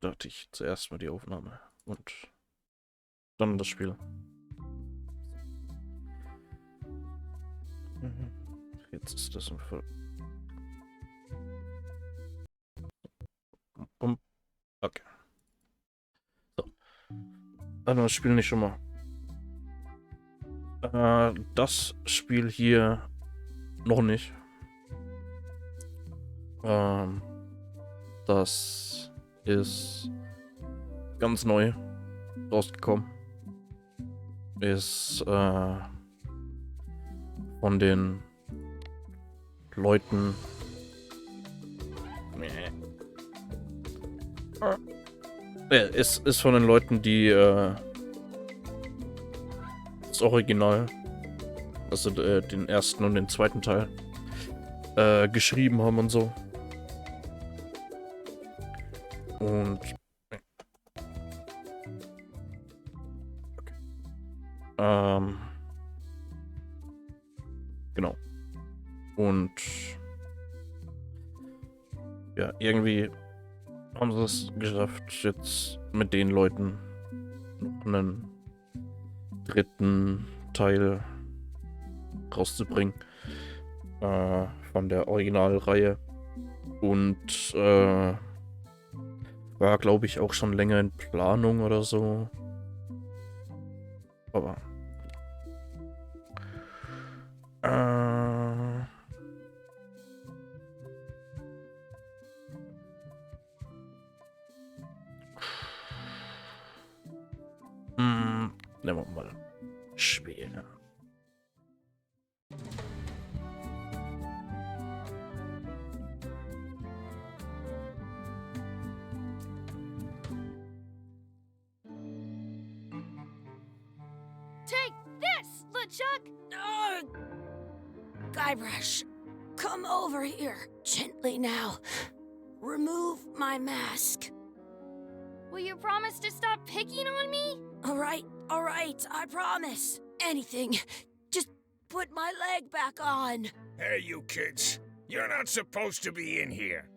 starte ich zuerst mal die Aufnahme und dann das Spiel. Jetzt ist das im Fall. Okay. So. Also das Spiel nicht schon mal. Das Spiel hier noch nicht. Das ist ganz neu rausgekommen. Ist von den Leuten. Ist von den Leuten, die das Original, also den ersten und den zweiten Teil geschrieben haben und so. Und okay. Genau. Und ja, irgendwie haben sie es geschafft, jetzt mit den Leuten noch einen dritten Teil rauszubringen von der Originalreihe. Und war, glaube ich, auch schon länger in Planung oder so. Aber nehmen wir mal schwer. Take this, LeChuck! Guybrush, come over here. Gently now. Remove my mask. Will you promise to stop picking on me? All right, I promise. Anything. Just put my leg back on. Hey, you kids. You're not supposed to be in here.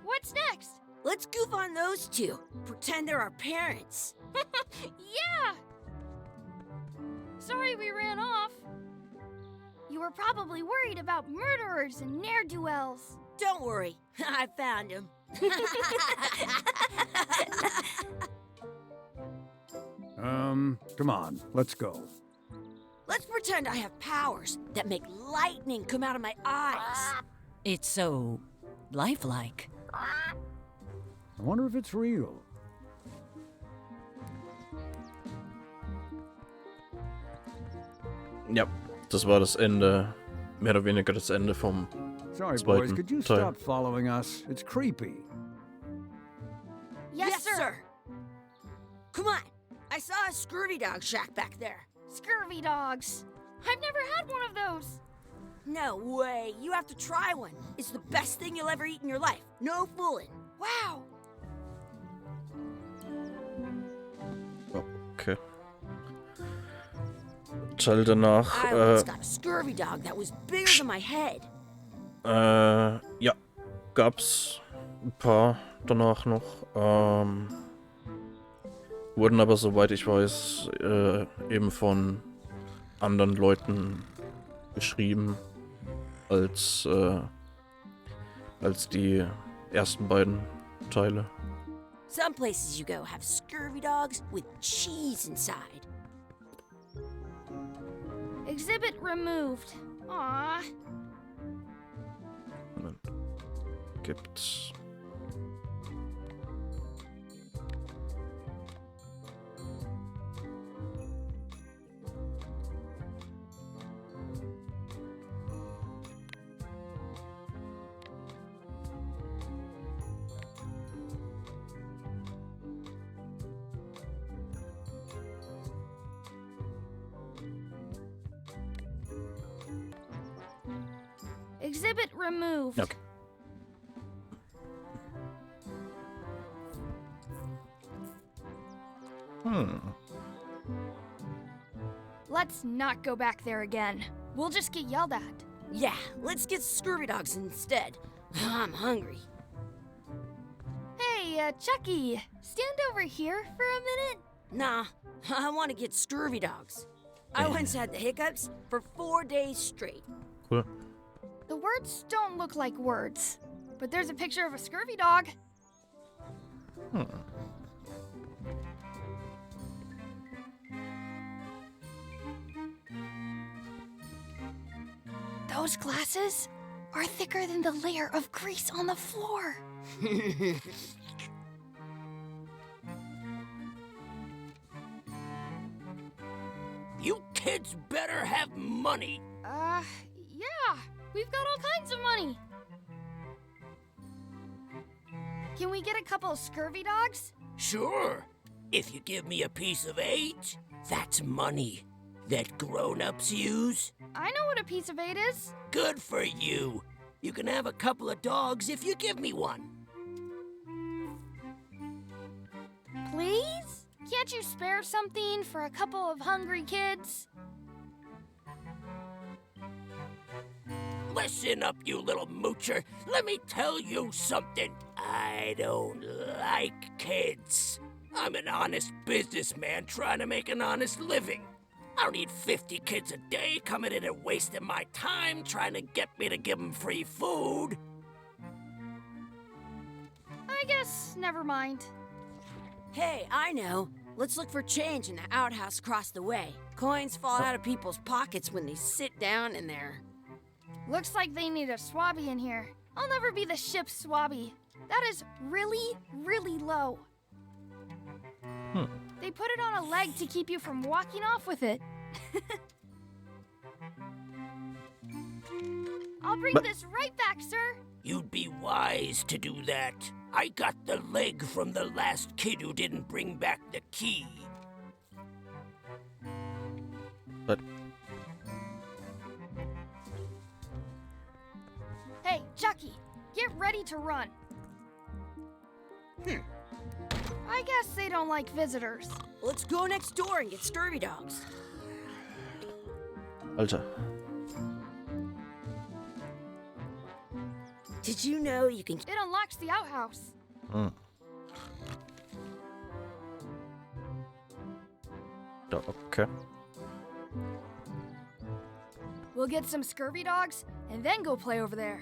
What's next? Let's goof on those two. Pretend they're our parents. Yeah! Sorry we ran off. You were probably worried about murderers and ne'er-do-wells. Don't worry, I found him. Come on, let's go. Let's pretend I have powers that make lightning come out of my eyes. It's so lifelike. I wonder if it's real. Ja, das war das Ende, mehr oder weniger das Ende vom Sorry, zweiten boys, could you Teil. stop following us? It's creepy. Yes, sir. Come on. I saw a scurvy dog shack back there. Scurvy dogs? I've never had one of those. No way. You have to try one. It's the best thing you'll ever eat in your life. No fooling. Wow. Okay. Teil danach. I once got a scurvy dog that was bigger than my head. Ja, gab's ein paar danach noch. Wurden aber, soweit ich weiß, eben von anderen Leuten geschrieben als die ersten beiden Teile. Some places you go have scurvy dogs with cheese inside. Exhibit removed. Aww. Moment. Gibt's. Exhibit removed. Okay. Let's not go back there again. We'll just get yelled at. Yeah, let's get scurvy dogs instead. I'm hungry. Hey, Chucky, stand over here for a minute. Nah, I want to get scurvy dogs. I once had the hiccups for 4 days straight. Cool. The words don't look like words, but there's a picture of a scurvy dog. Those glasses are thicker than the layer of grease on the floor. You kids better have money. Yeah, we've got all kinds of money. Can we get a couple of scurvy dogs? Sure. If you give me a piece of 8, that's money that grown-ups use. I know what a piece of 8 is. Good for you. You can have a couple of dogs if you give me one. Please? Can't you spare something for a couple of hungry kids? Listen up, you little moocher. Let me tell you something. I don't like kids. I'm an honest businessman trying to make an honest living. I don't need 50 kids a day coming in and wasting my time trying to get me to give them free food. I guess never mind. Hey, I know. Let's look for change in the outhouse across the way. Coins fall out of people's pockets when they sit down in there. Looks like they need a swabby in here. I'll never be the ship's swabby. That is really, really low. They put it on a leg to keep you from walking off with it. I'll bring this right back, sir. You'd be wise to do that. I got the leg from the last kid who didn't bring back the key. But Hey, Chucky, get ready to run. I guess they don't like visitors. Let's go next door and get scurvy dogs. Alter. Did you know you can... It unlocks the outhouse. Okay. We'll get some scurvy dogs and then go play over there.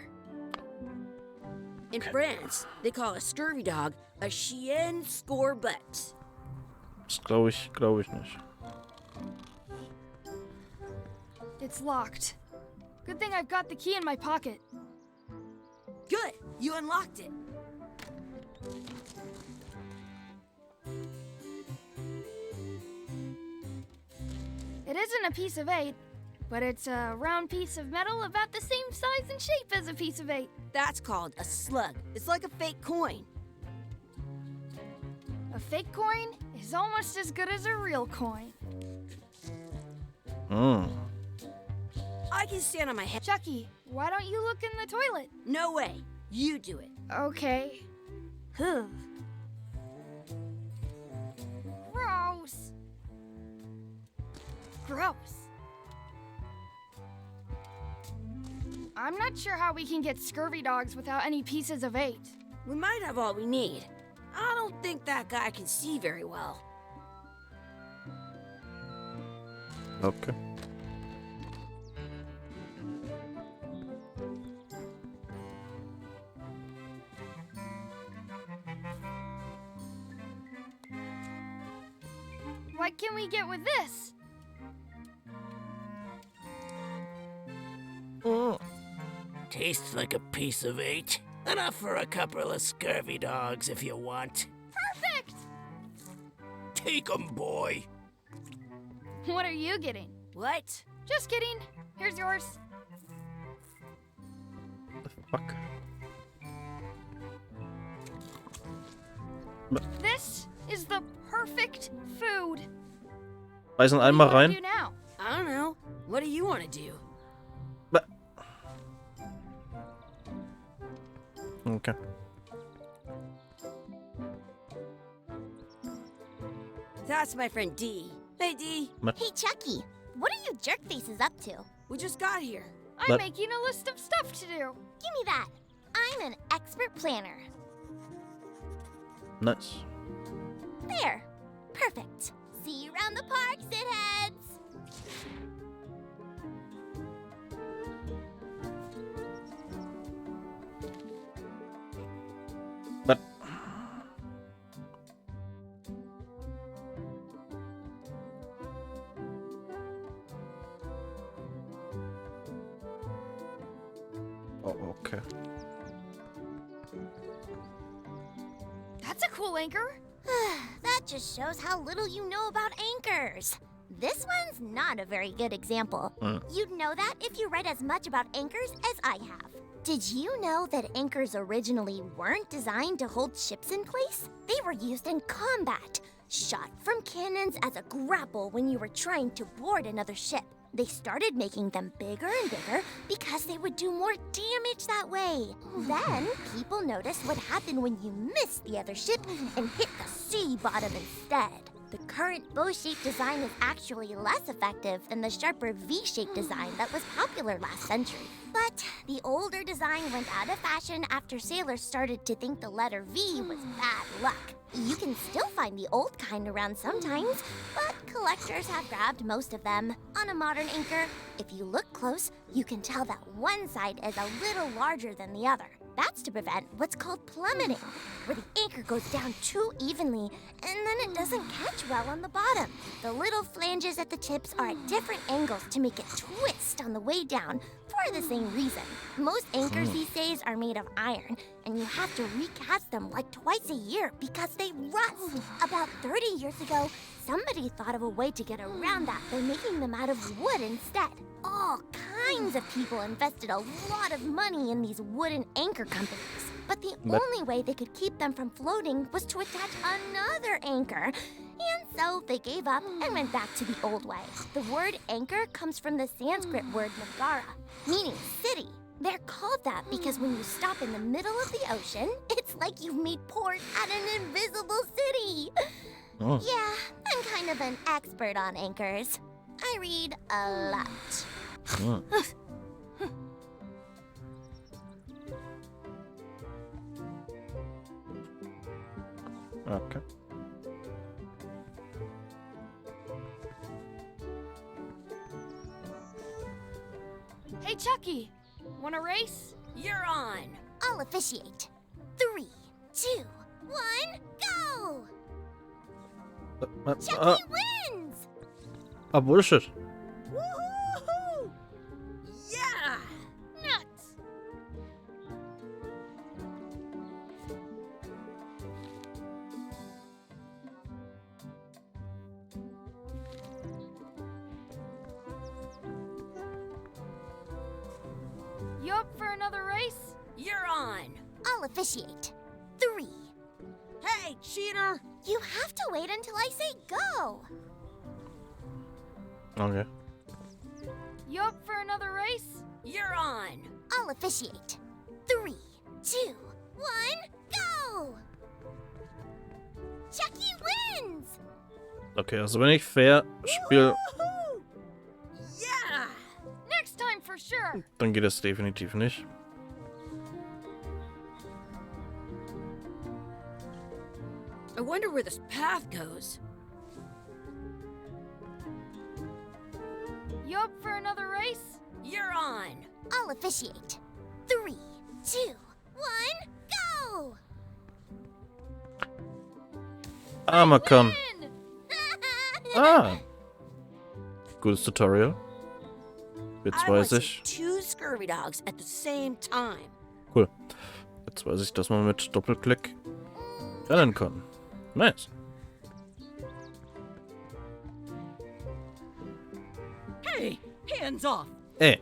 In France, they call a scurvy dog a chien scorbut. Das glaube ich nicht. It's locked. Good thing I've got the key in my pocket. Good, you unlocked it. It isn't a piece of 8, but it's a round piece of metal about the same size and shape as a piece of 8. That's called a slug. It's like a fake coin. A fake coin is almost as good as a real coin. I can stand on my head. Chucky, why don't you look in the toilet? No way. You do it. Okay. Gross. Gross. I'm not sure how we can get scurvy dogs without any pieces of 8. We might have all we need. I don't think that guy can see very well. Okay. What can we get with this? Tastes like a piece of 8. Enough for a couple of scurvy dogs if you want. Perfect! Take 'em, boy. What are you getting? What? Just kidding. Here's yours. The fuck? This is the perfect food. Beißen What einmal do you wanna rein. do now? I don't know. What do you want to do? Okay. That's my friend D. Hey, D. Hey, Chucky, what are you jerk faces up to? We just got here. I'm making a list of stuff to do. Give me that. I'm an expert planner. Nice. There. Perfect. See you around the park, shitheads. But oh, okay. That's a cool anchor. That just shows how little you know about anchors. This one's not a very good example. You'd know that if you read as much about anchors as I have. Did you know that anchors originally weren't designed to hold ships in place? They were used in combat, shot from cannons as a grapple when you were trying to board another ship. They started making them bigger and bigger because they would do more damage that way. Then, people noticed what happened when you missed the other ship and hit the sea bottom instead. The current bow-shaped design is actually less effective than the sharper V-shaped design that was popular last century. But the older design went out of fashion after sailors started to think the letter V was bad luck. You can still find the old kind around sometimes, but collectors have grabbed most of them. On a modern anchor, if you look close, you can tell that one side is a little larger than the other. That's to prevent what's called plummeting, where the anchor goes down too evenly and then it doesn't catch well on the bottom. The little flanges at the tips are at different angles to make it twist on the way down for the same reason. Most anchors these days are made of iron, and you have to recast them like twice a year because they rust. About 30 years ago, somebody thought of a way to get around that by making them out of wood instead. All kinds of people invested a lot of money in these wooden anchor companies. But the only way they could keep them from floating was to attach another anchor. And so they gave up and went back to the old way. The word anchor comes from the Sanskrit word nagara, meaning city. They're called that because when you stop in the middle of the ocean, it's like you've made port at an invisible city. Oh. Yeah, I'm kind of an expert on anchors. I read a lot. Oh. Okay. Hey, Chucky, want a race? You're on. I'll officiate. 3, 2, 1, go! Chucky wins! Bullshit. Woohoo! Yeah! Nuts! You up for another race? You're on. I'll officiate. 3. Hey, cheater! You have to wait until I say go. Okay. You up for another race? You're on. I'll officiate. 3, 2, 1, go! Chucky wins! Okay, also wenn ich fair spiele, Woohoo! Yeah! Next time for sure. dann geht das definitiv nicht. I wonder where this path goes. You up for another race? You're on. I'll officiate. 3, 2, 1, go! Amakon. Win! Ah. Gutes Tutorial. Jetzt weiß ich. 2 scurvy dogs at the same time. Cool. Jetzt weiß ich, dass man mit Doppelklick rennen kann. Nice. Hey, hands off. Ey.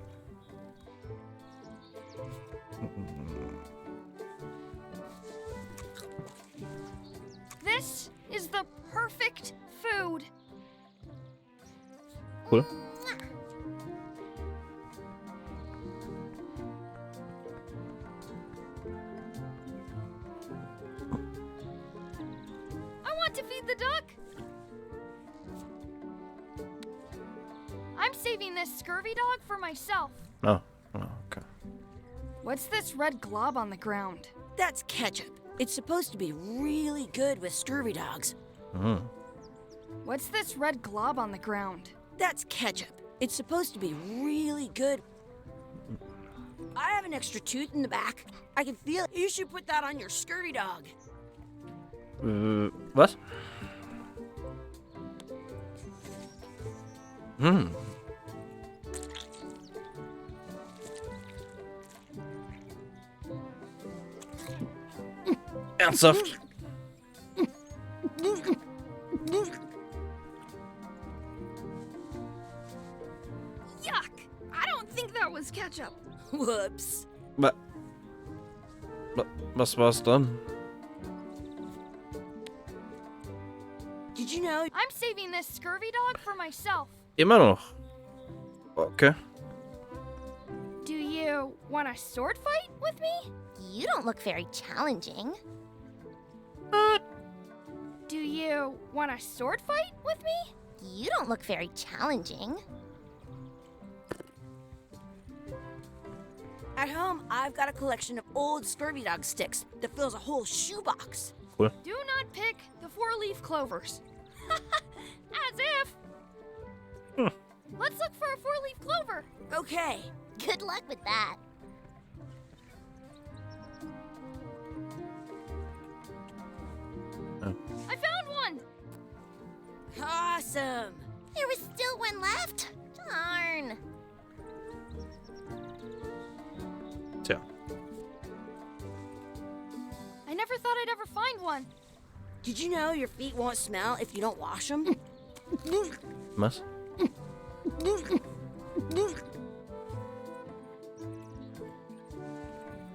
This is the perfect food. Cool. I want to feed the duck. I'm saving this scurvy dog for myself. Oh, What's this red glob on the ground? That's ketchup. It's supposed to be really good with scurvy dogs. What's this red glob on the ground? That's ketchup. It's supposed to be really good. I have an extra tooth in the back. I can feel it. You should put that on your scurvy dog. Was? Ernsthaft? Yuck! I don't think that was ketchup. Whoops. Was war's dann? Did you know? I'm saving this scurvy dog for myself. Immer noch. Okay. Do you want a sword fight with me? You don't look very challenging. Do you want a sword fight with me? You don't look very challenging. At home, I've got a collection of old scurvy dog sticks that fills a whole shoebox. Do not pick the four-leaf clovers. As if. Let's look for a four-leaf clover. Okay. Good luck with that. I found one. Awesome. There was still one left. Darn. Tja. I never thought I'd ever find one. Did you know your feet won't smell if you don't wash them? Was?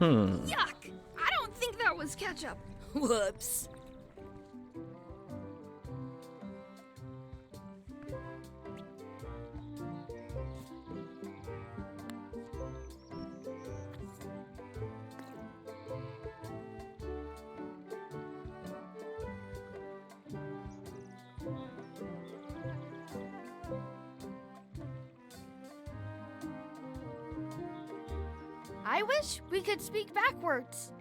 Yuck! I don't think that was ketchup. Whoops. I wish we could speak backwards.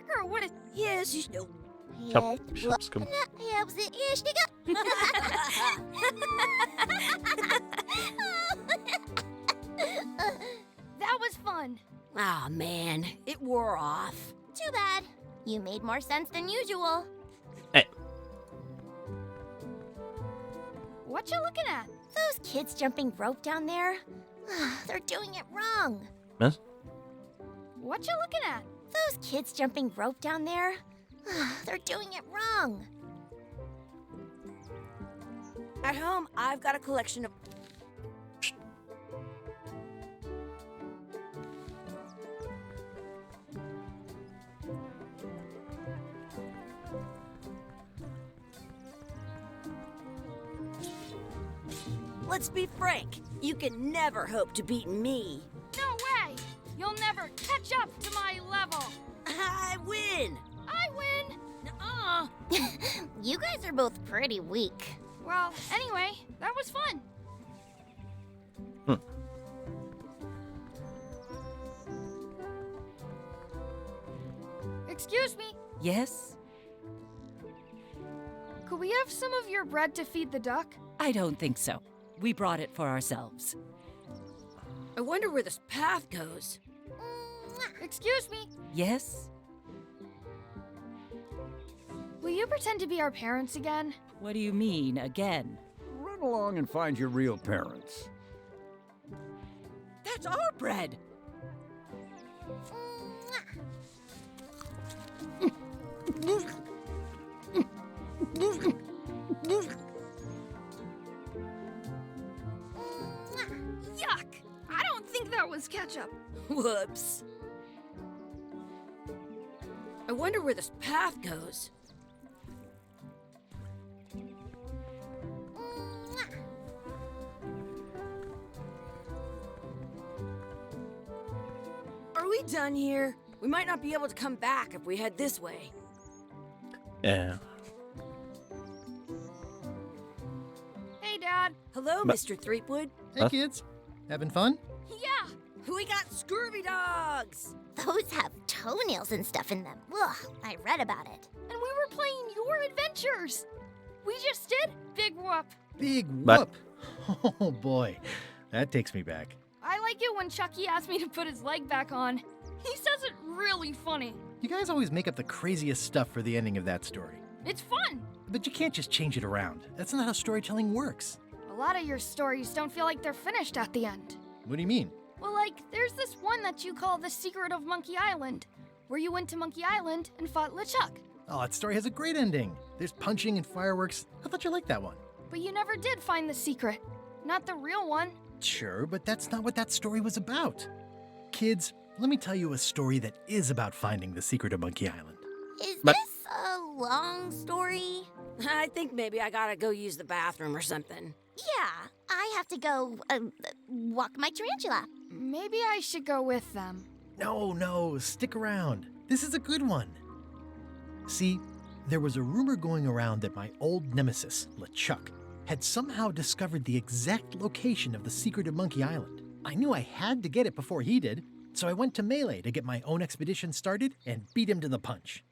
Girl, what is... Yes, you know. Ich hab's gemacht. That was fun. Aw, man. It wore off. Too bad. You made more sense than usual. Hey. What you looking at? Those kids jumping rope down there, they're doing it wrong. Was? What you looking at? Those kids jumping rope down there, they're doing it wrong. At home, I've got a collection of... Let's be frank. You can never hope to beat me. No way! You'll never catch up to my level. I win. I win. Nuh-uh. You guys are both pretty weak. Well, anyway, that was fun. Excuse me. Yes? Could we have some of your bread to feed the duck? I don't think so. We brought it for ourselves. I wonder where this path goes. Excuse me. Yes? Will you pretend to be our parents again? What do you mean, again? Run along and find your real parents. That's our bread! Yuck! I don't think that was ketchup. Whoops. I wonder where this path goes. Are we done here? We might not be able to come back if we head this way. Yeah. Hey, Dad. Hello, Mr. Threepwood. Hey kids, having fun? Yeah, We got scurvy dogs! Those have toenails and stuff in them. Ugh, I read about it. And we were playing your adventures. We just did Big Whoop. Big But- whoop. Oh boy, that takes me back. I like it when Chucky asked me to put his leg back on. He says it really funny. You guys always make up the craziest stuff for the ending of that story. It's fun. But you can't just change it around. That's not how storytelling works. A lot of your stories don't feel like they're finished at the end. What do you mean? Well, like, there's this one that you call The Secret of Monkey Island, where you went to Monkey Island and fought LeChuck. Oh, that story has a great ending. There's punching and fireworks. I thought you liked that one. But you never did find the secret. Not the real one. Sure, but that's not what that story was about. Kids, let me tell you a story that is about finding the secret of Monkey Island. Is But- this a long story? I think maybe I gotta go use the bathroom or something. Yeah, I have to go walk my tarantula. Maybe I should go with them. No, stick around. This is a good one. See, there was a rumor going around that my old nemesis, LeChuck, had somehow discovered the exact location of the secret of Monkey Island. I knew I had to get it before he did, so I went to Melee to get my own expedition started and beat him to the punch.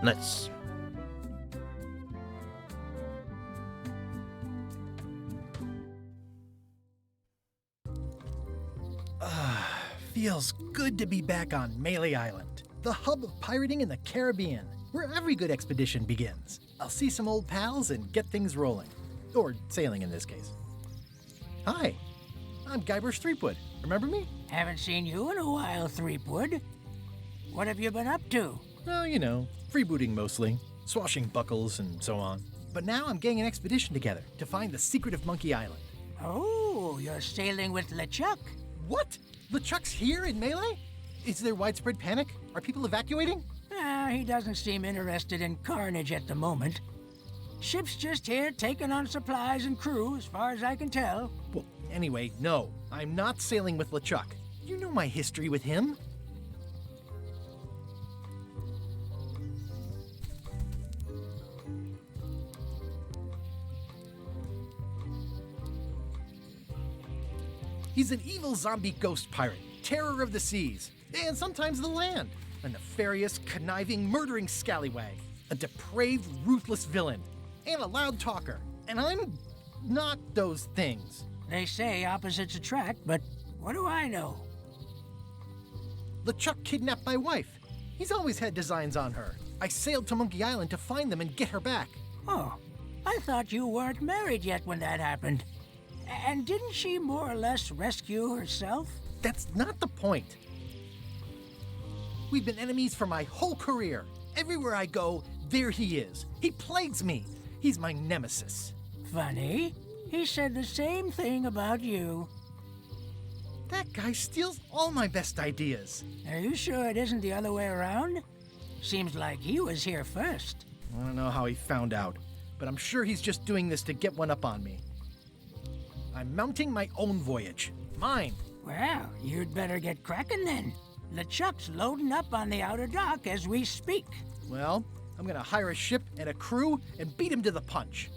Nice. Feels good to be back on Melee Island, the hub of pirating in the Caribbean, where every good expedition begins. I'll see some old pals and get things rolling. Or sailing in this case. Hi, I'm Guybrush Threepwood. Remember me? Haven't seen you in a while, Threepwood. What have you been up to? Oh, you know, freebooting mostly, swashbuckles and so on. But now I'm getting an expedition together to find the secret of Monkey Island. Oh, you're sailing with LeChuck. What? LeChuck's here in Melee? Is there widespread panic? Are people evacuating? He doesn't seem interested in carnage at the moment. Ship's just here taking on supplies and crew, as far as I can tell. Well, anyway, no, I'm not sailing with LeChuck. You know my history with him. He's an evil zombie ghost pirate, terror of the seas, and sometimes the land. A nefarious, conniving, murdering scallywag. A depraved, ruthless villain. And a loud talker. And I'm not those things. They say opposites attract, but what do I know? LeChuck kidnapped my wife. He's always had designs on her. I sailed to Monkey Island to find them and get her back. Oh, I thought you weren't married yet when that happened. And didn't she more or less rescue herself? That's not the point. We've been enemies for my whole career. Everywhere I go, there he is. He plagues me. He's my nemesis. Funny. He said the same thing about you. That guy steals all my best ideas. Are you sure it isn't the other way around? Seems like he was here first. I don't know how he found out, but I'm sure he's just doing this to get one up on me. I'm mounting my own voyage. Mine. Well, you'd better get cracking then. LeChuck's loading up on the outer dock as we speak. Well, I'm gonna hire a ship and a crew and beat him to the punch.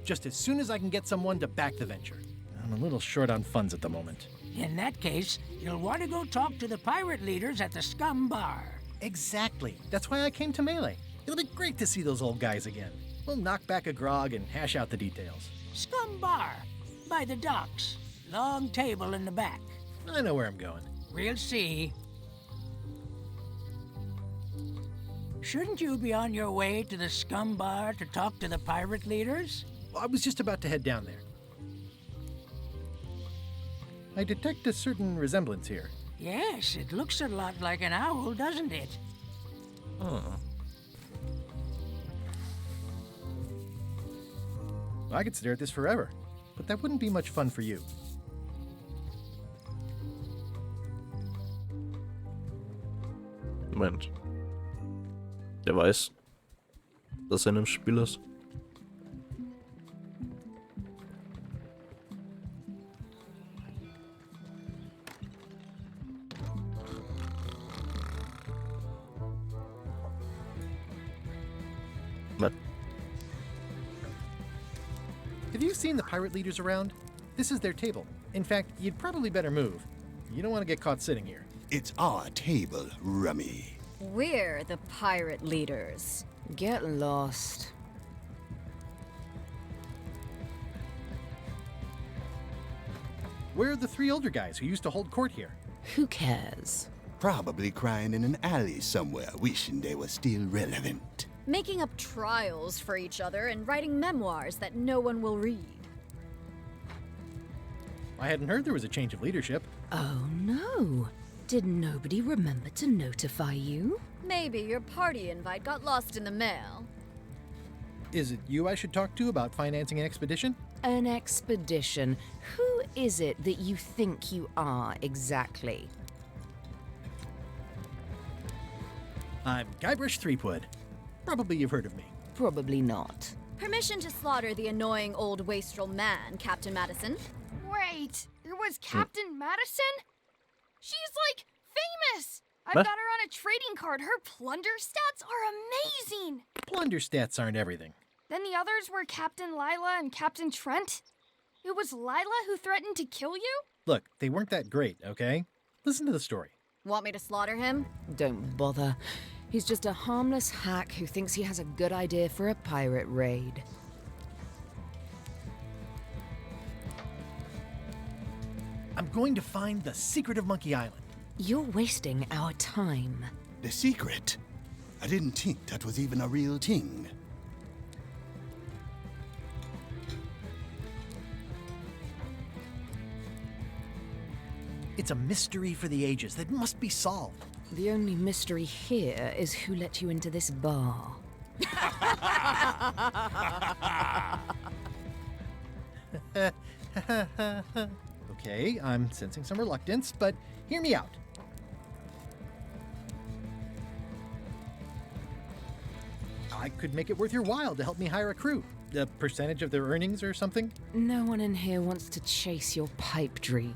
Just as soon as I can get someone to back the venture. I'm a little short on funds at the moment. In that case, you'll want to go talk to the pirate leaders at the Scum Bar. Exactly. That's why I came to Melee. It'll be great to see those old guys again. We'll knock back a grog and hash out the details. Scum Bar, by the docks. Long table in the back. I know where I'm going. We'll see. Shouldn't you be on your way to the Scum Bar to talk to the pirate leaders? I was just about to head down there. I detect a certain resemblance here. Yes, it looks a lot like an owl, doesn't it? I could stare at this forever, but that wouldn't be much fun for you. Moment. Der weiß, dass er in einem Spiel ist. Was? Have you seen the pirate leaders around? This is their table. In fact, you'd probably better move. You don't want to get caught sitting here. It's our table, Rummy. We're the pirate leaders. Get lost. Where are the three older guys who used to hold court here? Who cares? Probably crying in an alley somewhere, wishing they were still relevant. Making up trials for each other and writing memoirs that no one will read. I hadn't heard there was a change of leadership. Oh no. Did nobody remember to notify you? Maybe your party invite got lost in the mail. Is it you I should talk to about financing an expedition? An expedition? Who is it that you think you are exactly? I'm Guybrush Threepwood. Probably you've heard of me. Probably not. Permission to slaughter the annoying old wastrel man, Captain Madison. Wait, it was Captain Madison? She's like famous! I've What? got her on a trading card. Her plunder stats are amazing! Plunder stats aren't everything. Then the others were Captain Lila and Captain Trent. It was Lila who threatened to kill you? Look, they weren't that great, okay? Listen to the story. Want me to slaughter him? Don't bother. He's just a harmless hack who thinks he has a good idea for a pirate raid. I'm going to find the secret of Monkey Island. You're wasting our time. The secret? I didn't think that was even a real thing. It's a mystery for the ages that must be solved. The only mystery here is who let you into this bar. Okay, I'm sensing some reluctance, but hear me out. I could make it worth your while to help me hire a crew. A percentage of their earnings or something? No one in here wants to chase your pipe dream.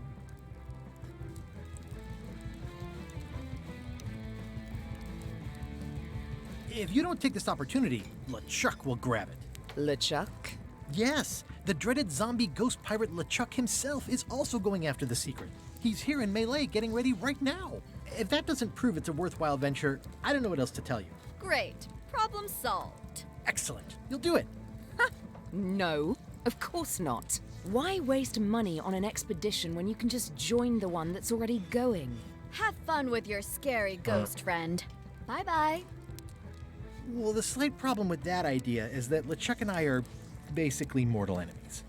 If you don't take this opportunity, LeChuck will grab it. LeChuck? Yes, the dreaded zombie ghost pirate LeChuck himself is also going after the secret. He's here in Melee getting ready right now. If that doesn't prove it's a worthwhile venture, I don't know what else to tell you. Great. Problem solved. Excellent. You'll do it. No, of course not. Why waste money on an expedition when you can just join the one that's already going? Have fun with your scary ghost friend. Bye-bye. Well, the slight problem with that idea is that LeChuck and I are basically mortal enemies.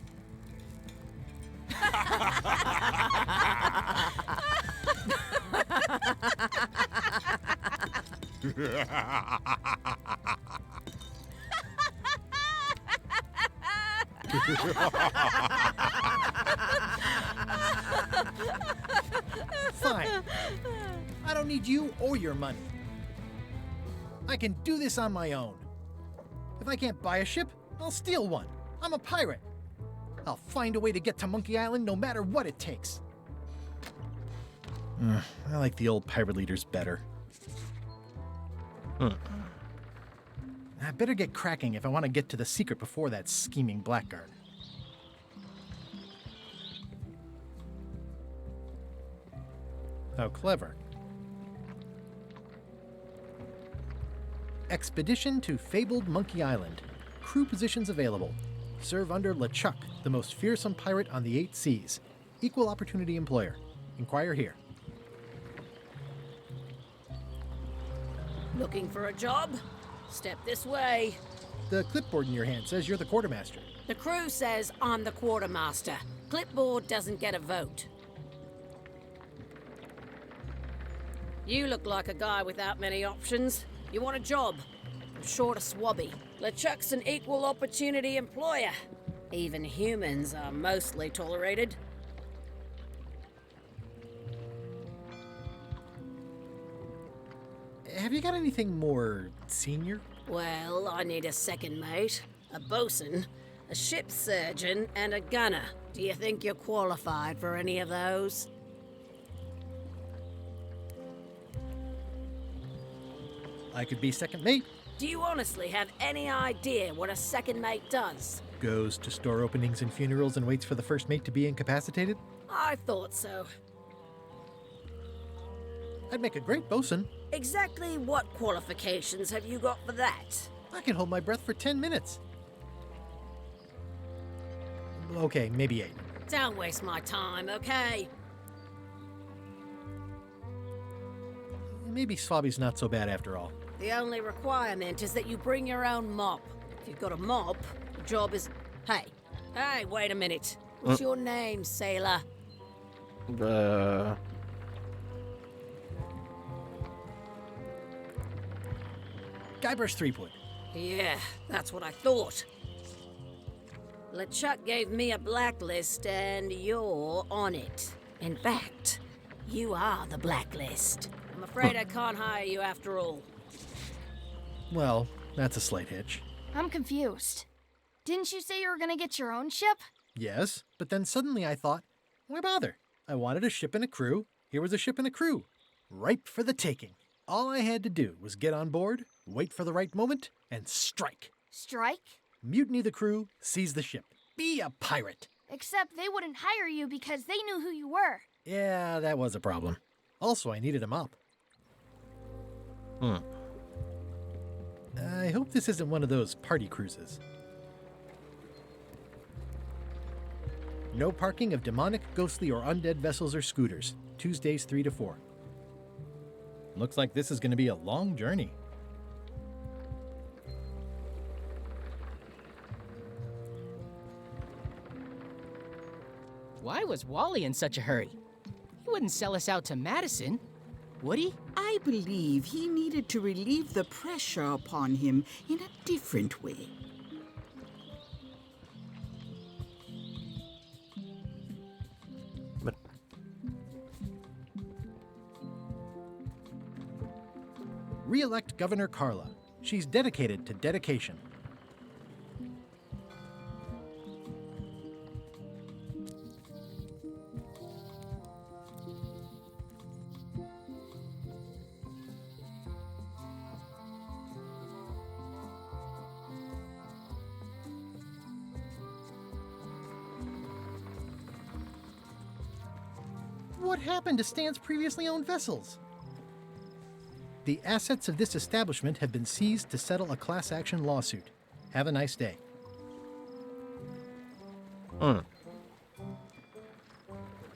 Fine. I don't need you or your money. I can do this on my own. If I can't buy a ship, I'll steal one. I'm a pirate. I'll find a way to get to Monkey Island no matter what it takes. I like the old pirate leaders better. I better get cracking if I want to get to the secret before that scheming blackguard. How clever. Expedition to fabled Monkey Island. Crew positions available. Serve under LeChuck, the most fearsome pirate on the 8 seas. Equal opportunity employer. Inquire here. Looking for a job? Step this way. The clipboard in your hand says you're the quartermaster. The crew says I'm the quartermaster. Clipboard doesn't get a vote. You look like a guy without many options. You want a job? I'm short a swabby. LeChuck's an equal opportunity employer. Even humans are mostly tolerated. Have you got anything more senior? Well, I need a second mate, a bosun, a ship surgeon, and a gunner. Do you think you're qualified for any of those? I could be second mate. Do you honestly have any idea what a second mate does? Goes to store openings and funerals and waits for the first mate to be incapacitated? I thought so. I'd make a great bosun. Exactly what qualifications have you got for that? I can hold my breath for 10 minutes. Okay, maybe 8. Don't waste my time, okay? Maybe Swabby's not so bad after all. The only requirement is that you bring your own mop. If you've got a mop, the job is... Hey, wait a minute. What's your name, sailor? Guybrush Threepwood. Yeah, that's what I thought. LeChuck gave me a blacklist and you're on it. In fact, you are the blacklist. I'm afraid I can't hire you after all. Well, that's a slight hitch. I'm confused. Didn't you say you were gonna get your own ship? Yes, but then suddenly I thought, why bother? I wanted a ship and a crew. Here was a ship and a crew. Ripe for the taking. All I had to do was get on board, wait for the right moment, and strike. Strike? Mutiny the crew, seize the ship. Be a pirate. Except they wouldn't hire you because they knew who you were. Yeah, that was a problem. Also, I needed a mop. I hope this isn't one of those party cruises. No parking of demonic, ghostly, or undead vessels or scooters. Tuesdays 3 to 4. Looks like this is going to be a long journey. Why was Wally in such a hurry? He wouldn't sell us out to Madison, would he? I believe he needed to relieve the pressure upon him in a different way. Re-elect Governor Carla. She's dedicated to dedication. What happened to Stan's previously owned vessels? The assets of this establishment have been seized to settle a class action lawsuit. Have a nice day.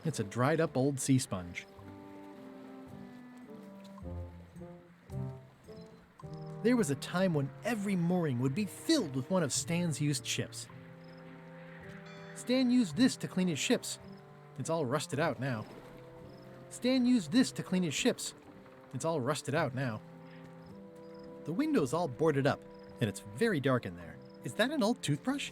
It's a dried up old sea sponge. There was a time when every mooring would be filled with one of Stan's used ships. Stan used this to clean his ships. It's all rusted out now. Stan used this to clean his ships. It's all rusted out now. The window's all boarded up, and it's very dark in there. Is that an old toothbrush?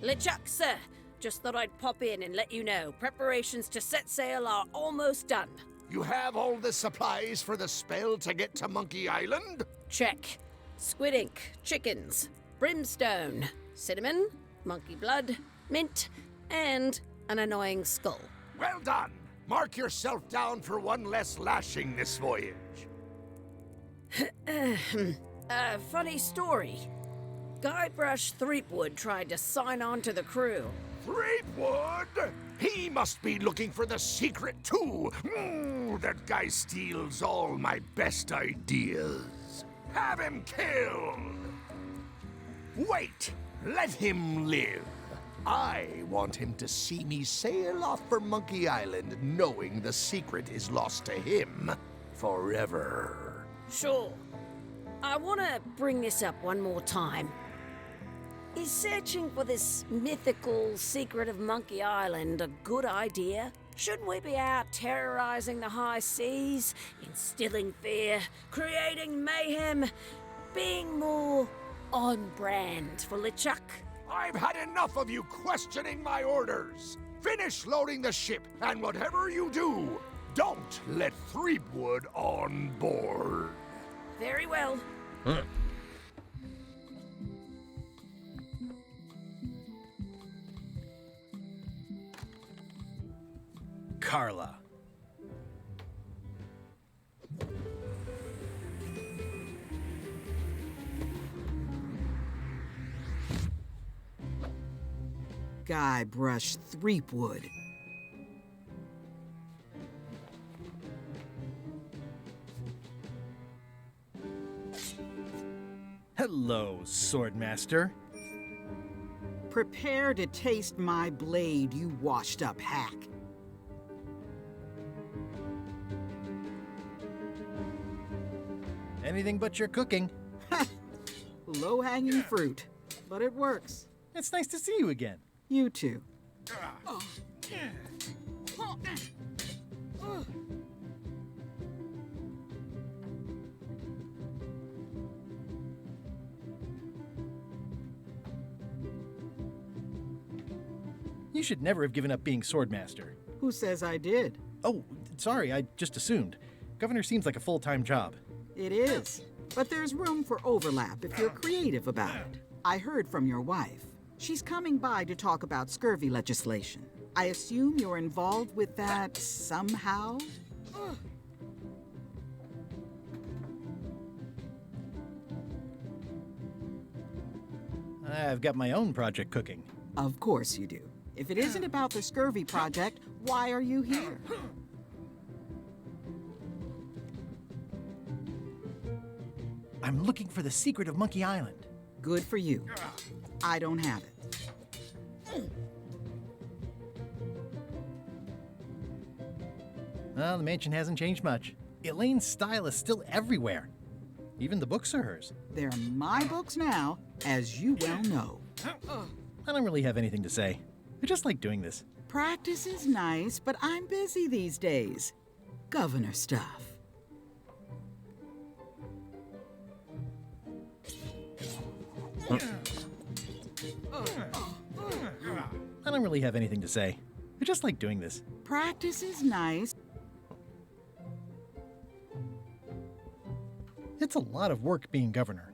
LeChuck, sir. Just thought I'd pop in and let you know. Preparations to set sail are almost done. You have all the supplies for the spell to get to Monkey Island? Check. Squid ink, chickens, brimstone, cinnamon, monkey blood, mint, and an annoying skull. Well done! Mark yourself down for one less lashing this voyage. Funny story. Guybrush Threepwood tried to sign on to the crew. Threepwood? He must be looking for the secret too. That guy steals all my best ideas. Have him killed! Wait! Let him live. I want him to see me sail off for Monkey Island knowing the secret is lost to him forever. Sure. I want to bring this up one more time. Is searching for this mythical secret of Monkey Island a good idea? Shouldn't we be out terrorizing the high seas, instilling fear, creating mayhem, being more on brand for LeChuck? I've had enough of you questioning my orders. Finish loading the ship, and whatever you do, don't let Threepwood on board. Very well. Carla. Guybrush Threepwood. Hello, Swordmaster. Prepare to taste my blade, you washed-up hack. Anything but your cooking. Low-hanging fruit, but it works. It's nice to see you again. You too. You should never have given up being Swordmaster. Who says I did? Oh, sorry, I just assumed. Governor seems like a full-time job. It is, but there's room for overlap if you're creative about it. I heard from your wife. She's coming by to talk about scurvy legislation. I assume you're involved with that somehow? I've got my own project cooking. Of course you do. If it isn't about the scurvy project, why are you here? I'm looking for the secret of Monkey Island. Good for you. I don't have it. Well, the mansion hasn't changed much. Elaine's style is still everywhere. Even the books are hers. They're my books now, as you well know. I don't really have anything to say. I just like doing this. Practice is nice, but I'm busy these days. Governor stuff. I don't really have anything to say. I just like doing this. Practice is nice. It's a lot of work being governor.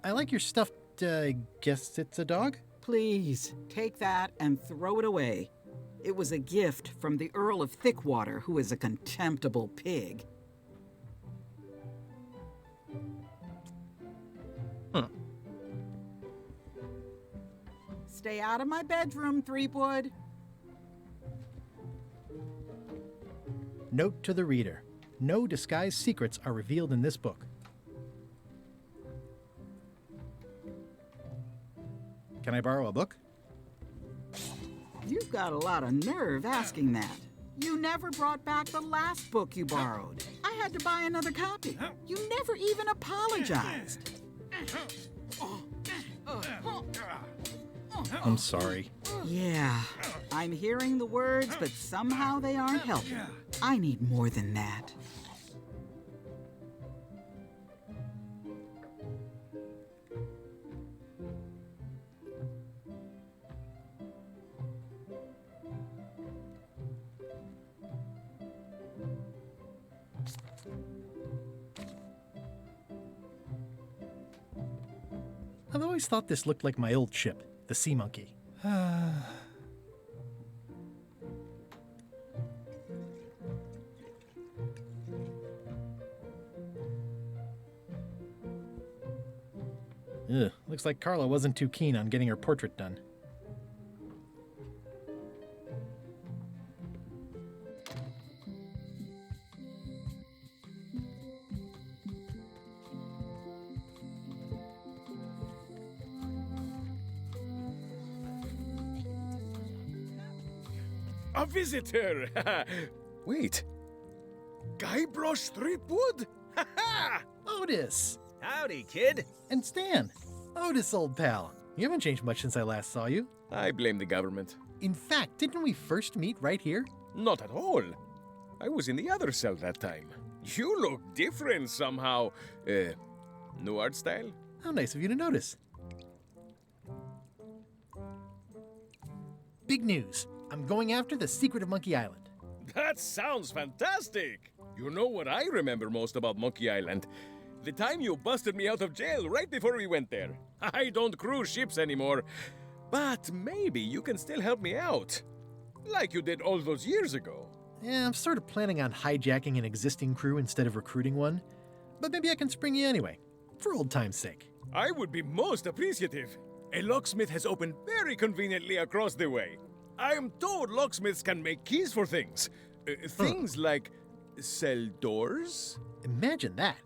I like your stuffed, guess it's a dog? Please, take that and throw it away. It was a gift from the Earl of Thickwater, who is a contemptible pig. Stay out of my bedroom, Threepwood. Note to the reader. No disguised secrets are revealed in this book. Can I borrow a book? You've got a lot of nerve asking that. You never brought back the last book you borrowed. I had to buy another copy. You never even apologized. I'm sorry. Yeah, I'm hearing the words, but somehow they aren't helping. I need more than that. I've always thought this looked like my old ship, the Sea Monkey. Ugh, looks like Carla wasn't too keen on getting her portrait done. A visitor! Wait. Guybrush Threepwood? Otis! Howdy, kid. And Stan. Otis, old pal. You haven't changed much since I last saw you. I blame the government. In fact, didn't we first meet right here? Not at all. I was in the other cell that time. You look different somehow. New art style? How nice of you to notice. Big news. I'm going after the secret of Monkey Island. That sounds fantastic! You know what I remember most about Monkey Island? The time you busted me out of jail right before we went there. I don't cruise ships anymore, but maybe you can still help me out. Like you did all those years ago. Yeah, I'm sort of planning on hijacking an existing crew instead of recruiting one. But maybe I can spring you anyway, for old time's sake. I would be most appreciative. A locksmith has opened very conveniently across the way. I am told locksmiths can make keys for things. Things like cell doors? Imagine that.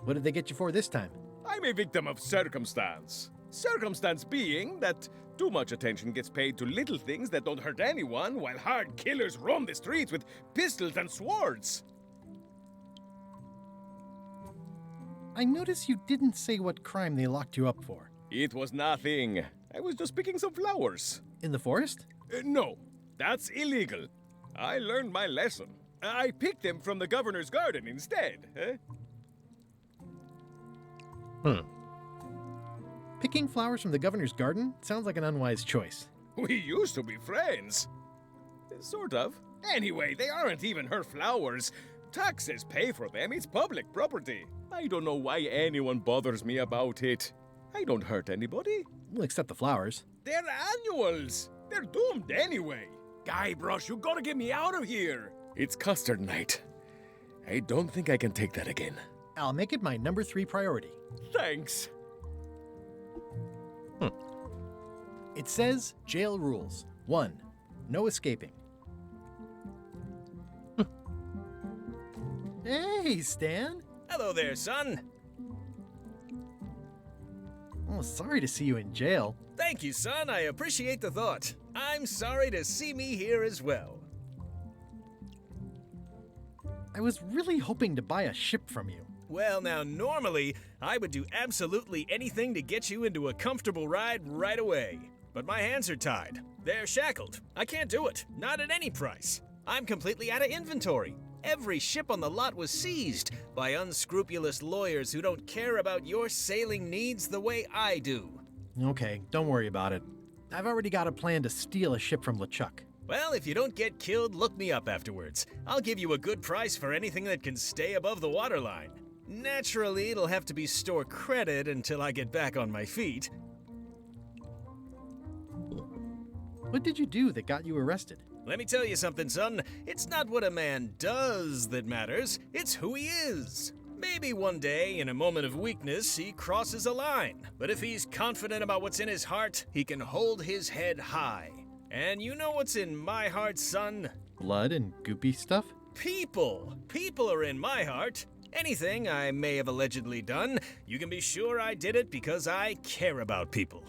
What did they get you for this time? I'm a victim of circumstance. Circumstance being that too much attention gets paid to little things that don't hurt anyone, while hard killers roam the streets with pistols and swords. I notice you didn't say what crime they locked you up for. It was nothing. I was just picking some flowers. In the forest? No, that's illegal. I learned my lesson. I picked them from the governor's garden instead. Picking flowers from the governor's garden sounds like an unwise choice. We used to be friends. Sort of. Anyway, they aren't even her flowers. Taxes pay for them. It's public property. I don't know why anyone bothers me about it. I don't hurt anybody. Well, except the flowers. They're annuals. They're doomed anyway. Guybrush, you gotta get me out of here. It's custard night. I don't think I can take that again. I'll make it my number 3 priority. Thanks. It says jail rules. 1. No escaping. Hey, Stan. Hello there, son. Oh, sorry to see you in jail. Thank you, son. I appreciate the thought. I'm sorry to see me here as well. I was really hoping to buy a ship from you. Well, now, normally, I would do absolutely anything to get you into a comfortable ride right away. But my hands are tied. They're shackled. I can't do it. Not at any price. I'm completely out of inventory. Every ship on the lot was seized by unscrupulous lawyers who don't care about your sailing needs the way I do. Okay, don't worry about it. I've already got a plan to steal a ship from LeChuck. Well, if you don't get killed, look me up afterwards. I'll give you a good price for anything that can stay above the waterline. Naturally, it'll have to be store credit until I get back on my feet. What did you do that got you arrested? Let me tell you something, son. It's not what a man does that matters, it's who he is. Maybe one day, in a moment of weakness, he crosses a line. But if he's confident about what's in his heart, he can hold his head high. And you know what's in my heart, son? Blood and goopy stuff? People. People are in my heart. Anything I may have allegedly done, you can be sure I did it because I care about people.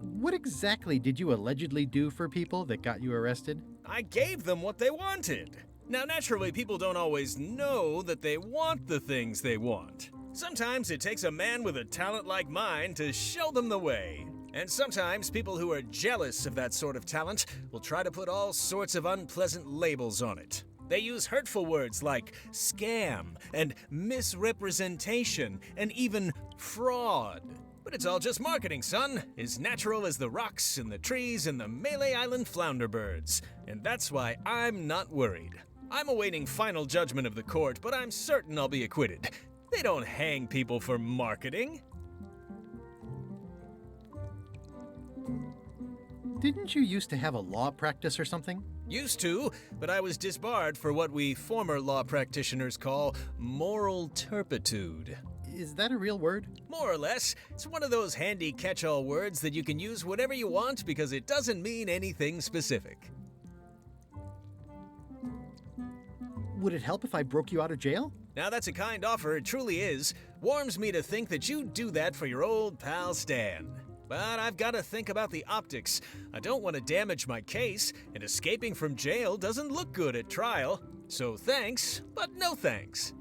What exactly did you allegedly do for people that got you arrested? I gave them what they wanted. Now, naturally, people don't always know that they want the things they want. Sometimes it takes a man with a talent like mine to show them the way. And sometimes people who are jealous of that sort of talent will try to put all sorts of unpleasant labels on it. They use hurtful words like scam and misrepresentation and even fraud. But it's all just marketing, son. As natural as the rocks and the trees and the Malay Island flounder birds. And that's why I'm not worried. I'm awaiting final judgment of the court, but I'm certain I'll be acquitted. They don't hang people for marketing. Didn't you used to have a law practice or something? Used to, but I was disbarred for what we former law practitioners call moral turpitude. Is that a real word? More or less. It's one of those handy catch-all words that you can use whenever you want because it doesn't mean anything specific. Would it help if I broke you out of jail? Now that's a kind offer, it truly is. Warms me to think that you'd do that for your old pal Stan. But I've got to think about the optics. I don't want to damage my case, and escaping from jail doesn't look good at trial. So thanks, but no thanks.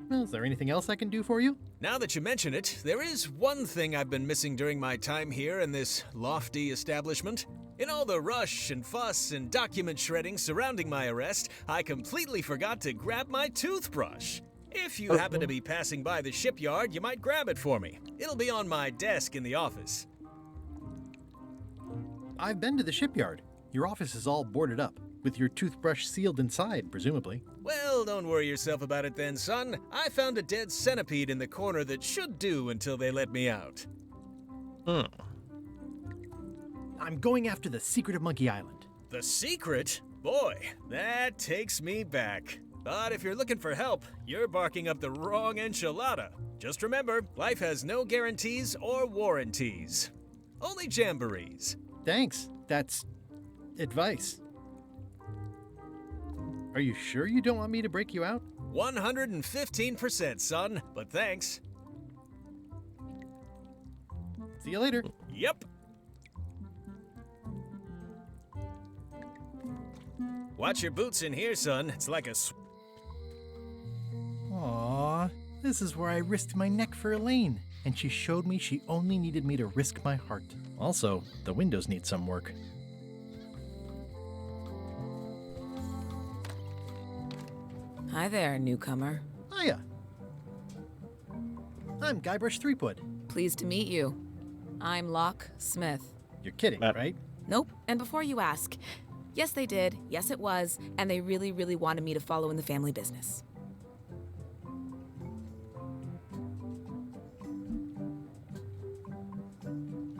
Well, is there anything else I can do for you? Now that you mention it, there is one thing I've been missing during my time here in this lofty establishment. In all the rush and fuss and document shredding surrounding my arrest, I completely forgot to grab my toothbrush. If you happen to be passing by the shipyard, you might grab it for me. It'll be on my desk in the office. I've been to the shipyard. Your office is all boarded up, with your toothbrush sealed inside, presumably. Well, don't worry yourself about it then, son. I found a dead centipede in the corner that should do until they let me out. I'm going after the secret of Monkey Island. The secret? Boy, that takes me back. But if you're looking for help, you're barking up the wrong enchilada. Just remember, life has no guarantees or warranties. Only jamborees. Thanks. That's advice. Are you sure you don't want me to break you out? 115%, son, but thanks. See you later. Yep. Watch your boots in here, son. It's like a Aww, this is where I risked my neck for Elaine, and she showed me she only needed me to risk my heart. Also, the windows need some work. Hi there, newcomer. Hiya. I'm Guybrush Threepwood. Pleased to meet you. I'm Locke Smith. You're kidding, right? Nope, and before you ask, yes they did, yes it was, and they really, really wanted me to follow in the family business.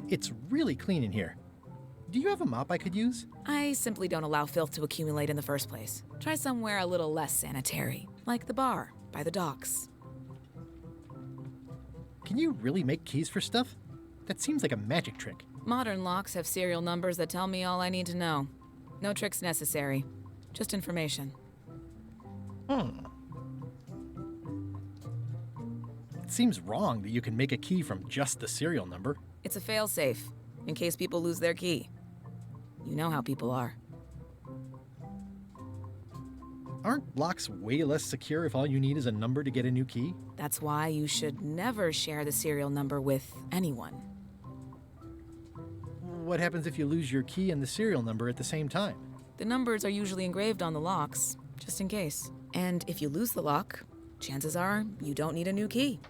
It's really clean in here. Do you have a mop I could use? I simply don't allow filth to accumulate in the first place. Try somewhere a little less sanitary, like the bar by the docks. Can you really make keys for stuff? That seems like a magic trick. Modern locks have serial numbers that tell me all I need to know. No tricks necessary, just information. It seems wrong that you can make a key from just the serial number. It's a failsafe, in case people lose their key. You know how people are. Aren't locks way less secure if all you need is a number to get a new key? That's why you should never share the serial number with anyone. What happens if you lose your key and the serial number at the same time? The numbers are usually engraved on the locks, just in case. And if you lose the lock, chances are you don't need a new key.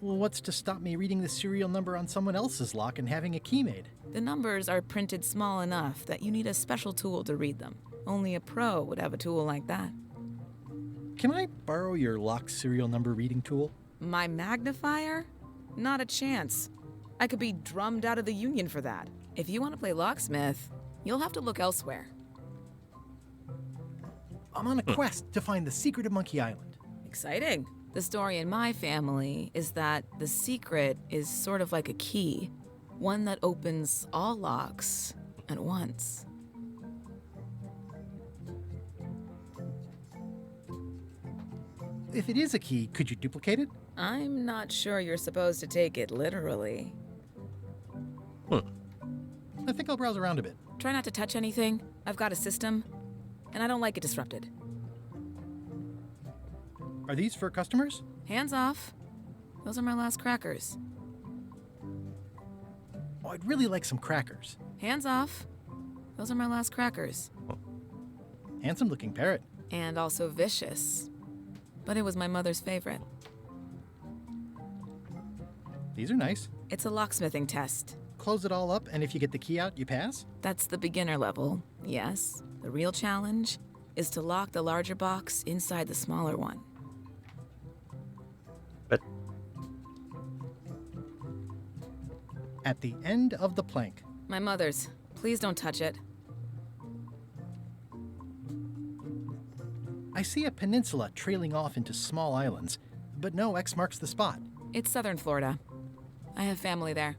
Well, what's to stop me reading the serial number on someone else's lock and having a key made? The numbers are printed small enough that you need a special tool to read them. Only a pro would have a tool like that. Can I borrow your lock serial number reading tool? My magnifier? Not a chance. I could be drummed out of the union for that. If you want to play locksmith, you'll have to look elsewhere. I'm on a quest to find the secret of Monkey Island. Exciting. The story in my family is that the secret is sort of like a key, one that opens all locks at once. If it is a key, could you duplicate it? I'm not sure you're supposed to take it literally. I think I'll browse around a bit. Try not to touch anything. I've got a system, and I don't like it disrupted. Are these for customers? Hands off. Those are my last crackers. Oh, I'd really like some crackers. Hands off. Those are my last crackers. Handsome looking parrot. And also vicious. But it was my mother's favorite. These are nice. It's a locksmithing test. close it all up, and if you get the key out, you pass? That's the beginner level, yes. The real challenge is to lock the larger box inside the smaller one. But At the end of the plank. My mother's. Please don't touch it. I see a peninsula trailing off into small islands, but no X marks the spot. It's southern Florida. I have family there.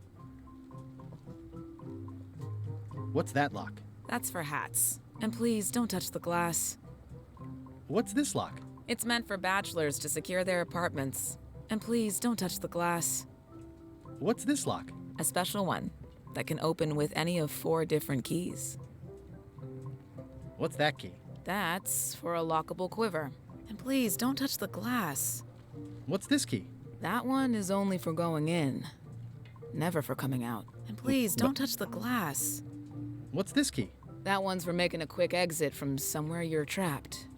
What's that lock? That's for hats. And please don't touch the glass. What's this lock? It's meant for bachelors to secure their apartments. And please don't touch the glass. What's this lock? A special one that can open with any of 4 different keys. What's that key? That's for a lockable quiver. And please don't touch the glass. What's this key? That one is only for going in, never for coming out. And please don't touch the glass. What's this key? That one's for making a quick exit from somewhere you're trapped.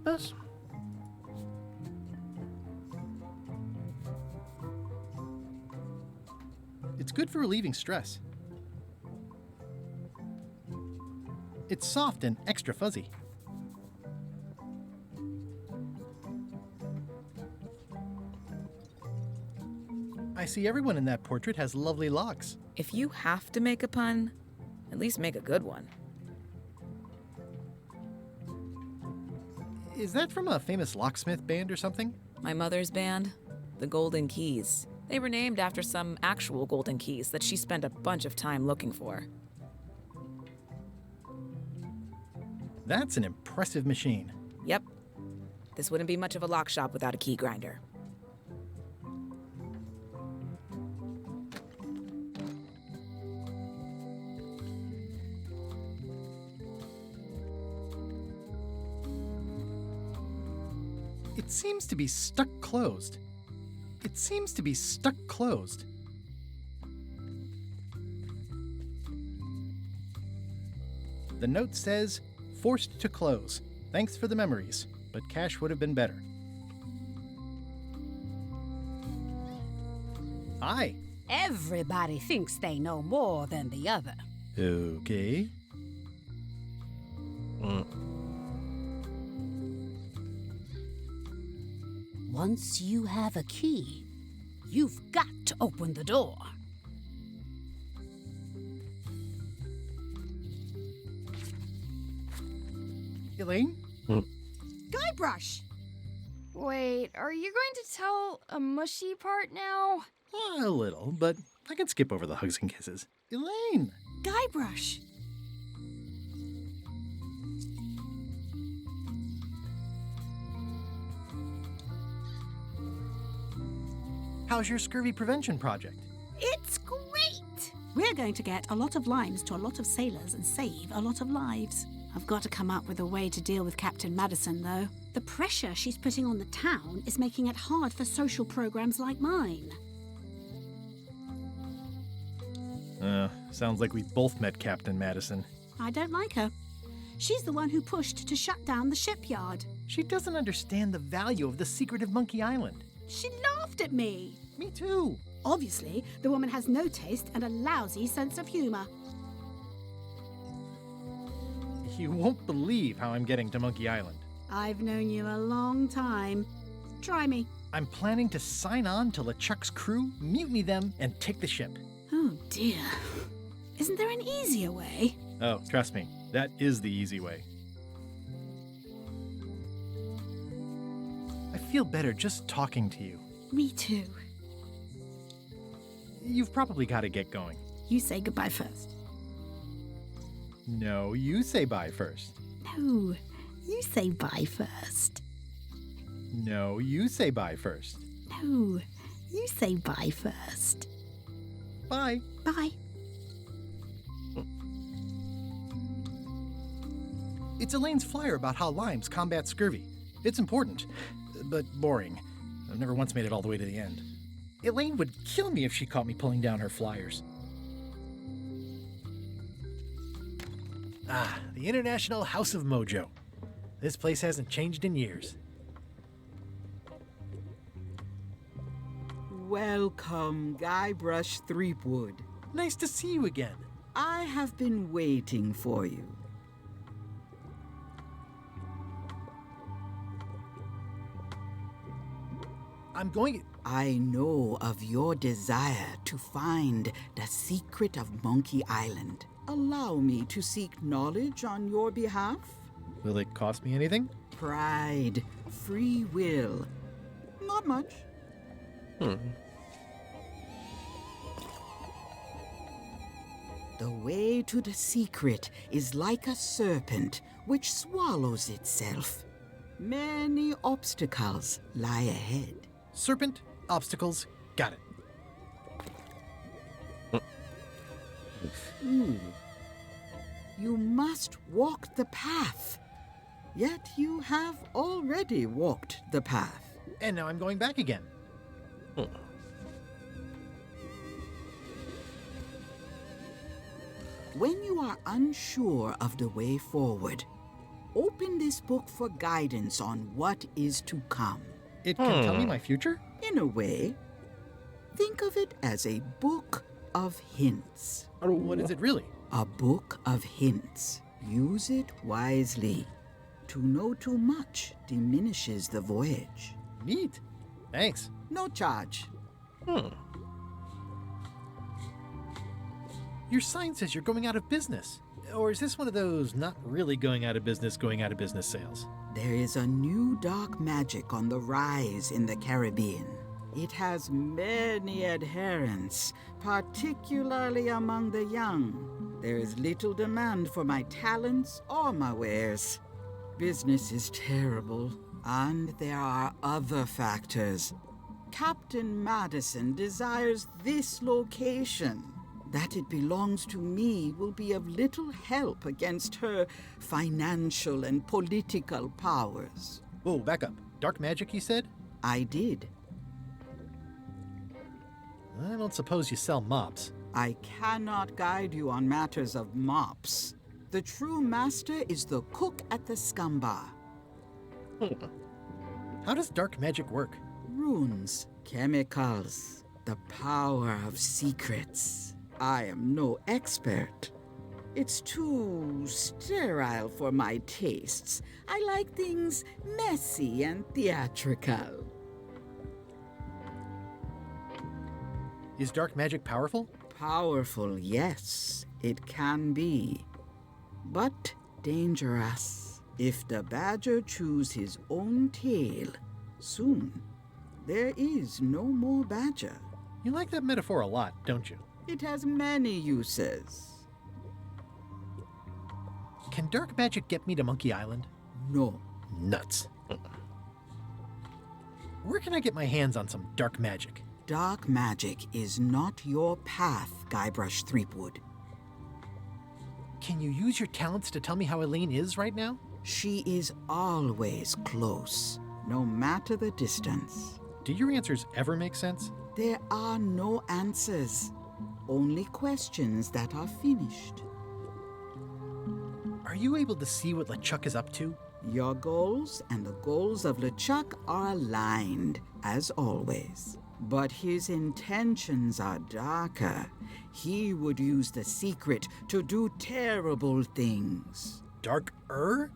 Yes. It's good for relieving stress. It's soft and extra fuzzy. I see everyone in that portrait has lovely locks. If you have to make a pun, at least make a good one. Is that from a famous locksmith band or something? My mother's band, the Golden Keys. They were named after some actual golden keys that she spent a bunch of time looking for. That's an impressive machine. Yep. This wouldn't be much of a lock shop without a key grinder. It seems to be stuck closed. It seems to be stuck closed. The note says, forced to close. Thanks for the memories, but cash would have been better. Hi. Everybody thinks they know more than the other. Okay. Once you have a key, you've got to open the door. Elaine? Guybrush! Wait, are you going to tell a mushy part now? A little, but I can skip over the hugs and kisses. Elaine! Guybrush! How's your scurvy prevention project? It's great! We're going to get a lot of limes to a lot of sailors and save a lot of lives. I've got to come up with a way to deal with Captain Madison, though. The pressure she's putting on the town is making it hard for social programs like mine. Sounds like we both met Captain Madison. I don't like her. She's the one who pushed to shut down the shipyard. She doesn't understand the value of the secret of Monkey Island. She laughed at me. Me too. Obviously, the woman has no taste and a lousy sense of humor. You won't believe how I'm getting to Monkey Island. I've known you a long time. Try me. I'm planning to sign on to LeChuck's crew, mutiny them, and take the ship. Oh dear. Isn't there an easier way? Oh, trust me, that is the easy way. I feel better just talking to you. Me too. You've probably got to get going. You say goodbye first. No, you say bye first. No, you say bye first. No, you say bye first. No, you say bye first. Bye. Bye. It's Elaine's flyer about how limes combat scurvy. It's important, but boring. I've never once made it all the way to the end. Elaine would kill me if she caught me pulling down her flyers. Ah, the International House of Mojo. This place hasn't changed in years. Welcome, Guybrush Threepwood. Nice to see you again. I have been waiting for you. I know of your desire to find the secret of Monkey Island. Allow me to seek knowledge on your behalf? Will it cost me anything? Pride, free will. Not much. The way to the secret is like a serpent which swallows itself. Many obstacles lie ahead. Serpent, obstacles, got it. You must walk the path. Yet you have already walked the path. And now I'm going back again. When you are unsure of the way forward, open this book for guidance on what is to come. It can tell me my future? In a way. Think of it as a book of hints. What is it really? A book of hints. Use it wisely. To know too much diminishes the voyage. Neat. Thanks. No charge. Your sign says you're going out of business. Or is this one of those not really going out of business sales? There is a new dark magic on the rise in the Caribbean. It has many adherents, particularly among the young. There is little demand for my talents or my wares. Business is terrible, and there are other factors. Captain Madison desires this location. That it belongs to me will be of little help against her financial and political powers. Whoa, back up. Dark magic, you said? I did. I don't suppose you sell mops. I cannot guide you on matters of mops. The true master is the cook at the scum bar. How does dark magic work? Runes, chemicals, the power of secrets. I am no expert. It's too sterile for my tastes. I like things messy and theatrical. Is dark magic powerful? Powerful, yes, it can be. But dangerous. If the badger chews his own tail, soon there is no more badger. You like that metaphor a lot, don't you? It has many uses. Can dark magic get me to Monkey Island? No. Nuts. Where can I get my hands on some dark magic? Dark magic is not your path, Guybrush Threepwood. Can you use your talents to tell me how Elaine is right now? She is always close, no matter the distance. Do your answers ever make sense? There are no answers, only questions that are finished. Are you able to see what LeChuck is up to? Your goals and the goals of LeChuck are aligned, as always. But his intentions are darker. He would use the secret to do terrible things. Darker?